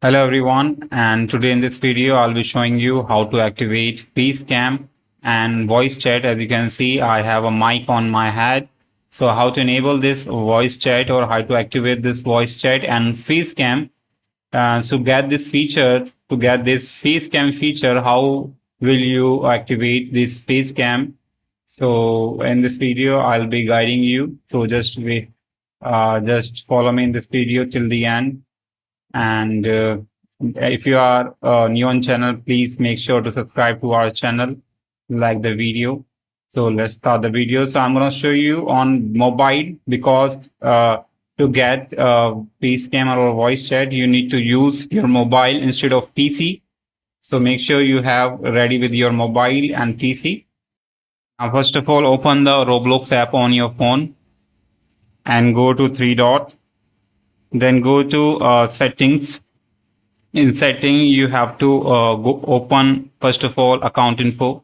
Hello everyone, and today in this video I'll be showing you how to activate facecam and voice chat. As you can see, I have a mic on my head. So how to enable this voice chat or how to activate this voice chat and facecam. So get this feature, to get this facecam feature, how will you activate this facecam? So in this video I'll be guiding you. So just follow me in this video till the end. And if you are new on channel, please make sure to subscribe to our channel, like the video. So let's start the video. So I'm going to show you on mobile because to get face camera or voice chat, you need to use your mobile instead of PC. So make sure you have ready with your mobile and PC. Now, first of all, open the Roblox app on your phone and go to three dots. Then go to settings. In setting, you have to go open first of all account info.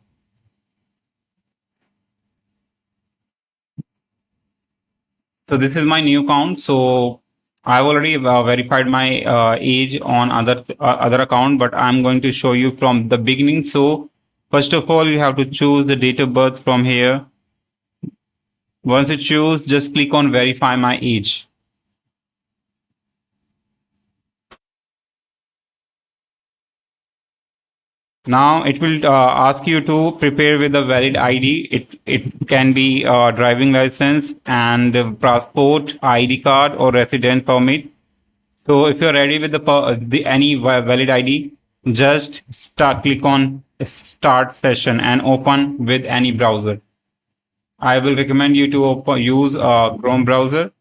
So this is my new account. So I've already verified my age on other account, but I'm going to show you from the beginning. So first of all, you have to choose the date of birth from here. Once you choose, just click on verify my age. Now it will ask you to prepare with a valid ID. It can be driving license and passport, ID card, or resident permit. So if you're ready with the any valid ID, just click on start session and open with any browser. I will recommend you to use a Chrome browser.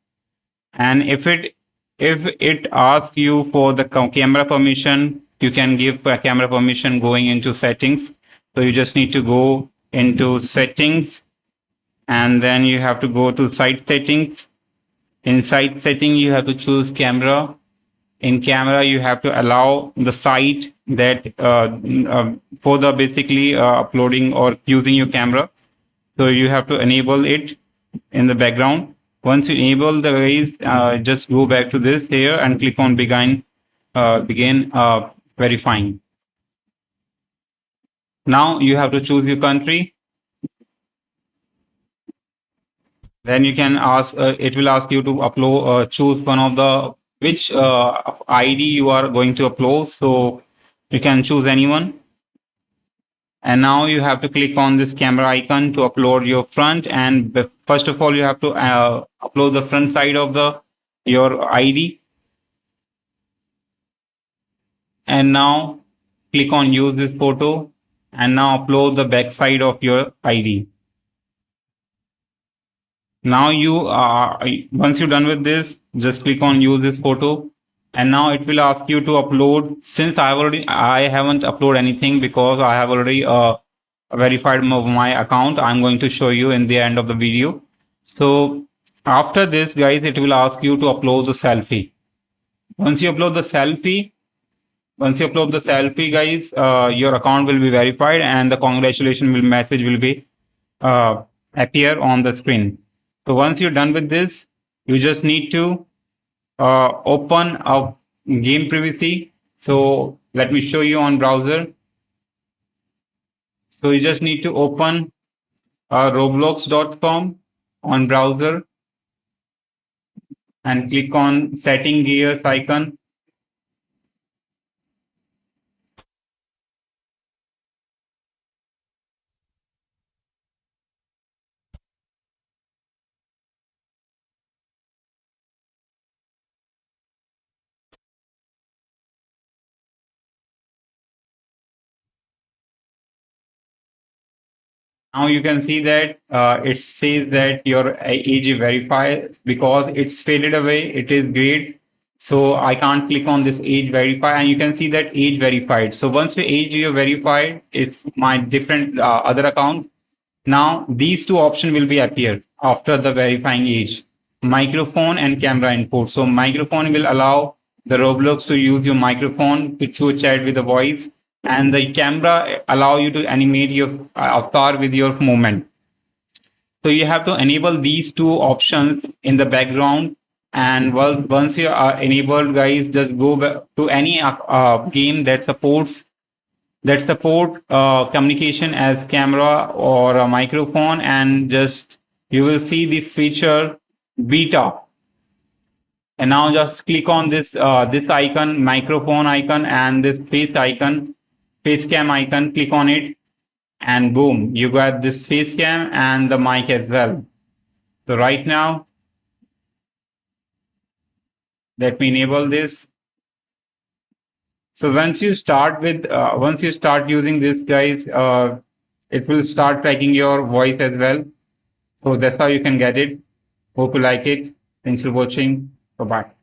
And if it asks you for the camera permission, you can give a camera permission going into settings. So you just need to go into settings, and then you have to go to site settings. In site setting, you have to choose camera. In camera, you have to allow the site that for the basically uploading or using your camera. So you have to enable it in the background. Once you enable the guys, just go back to this here and click on begin verifying. Now you have to choose your country. Then you can ask, it will ask you to upload, choose one of the which ID you are going to upload. So you can choose anyone. And now you have to click on this camera icon to upload your front. And first of all, you have to upload the front side of your ID. And now click on use this photo. And now upload the back side of your ID. Now once you're done with this, just click on use this photo. And now it will ask you to upload. Since I haven't uploaded anything because I have already verified my account. I'm going to show you in the end of the video. So after this, guys, it will ask you to upload the selfie. Once you upload the selfie, guys, your account will be verified and the congratulations message will be appear on the screen. So once you're done with this, you just need to open a game privacy. So let me show you on browser. So you just need to open roblox.com on browser and click on setting gears icon. Now you can see that it says that your age is verified because it's faded away. It is great. So I can't click on this age verify, and you can see that age verified. So once your age you verified, it's my different other account. Now these two options will be appeared after the verifying age, microphone and camera input. So microphone will allow the Roblox to use your microphone to chat with the voice, and the camera allow you to animate your avatar with your movement. So you have to enable these two options in the background And once you are enabled, guys, just go back to any game that support communication as camera or a microphone, and just you will see this feature beta. And now just click on this icon, microphone icon, and this face icon, face cam icon. Click on it, and boom, you got this face cam and the mic as well. So right now, let me enable this. So once you start using this, guys, it will start tracking your voice as well. So that's how you can get it. Hope you like it. Thanks for watching. Bye bye.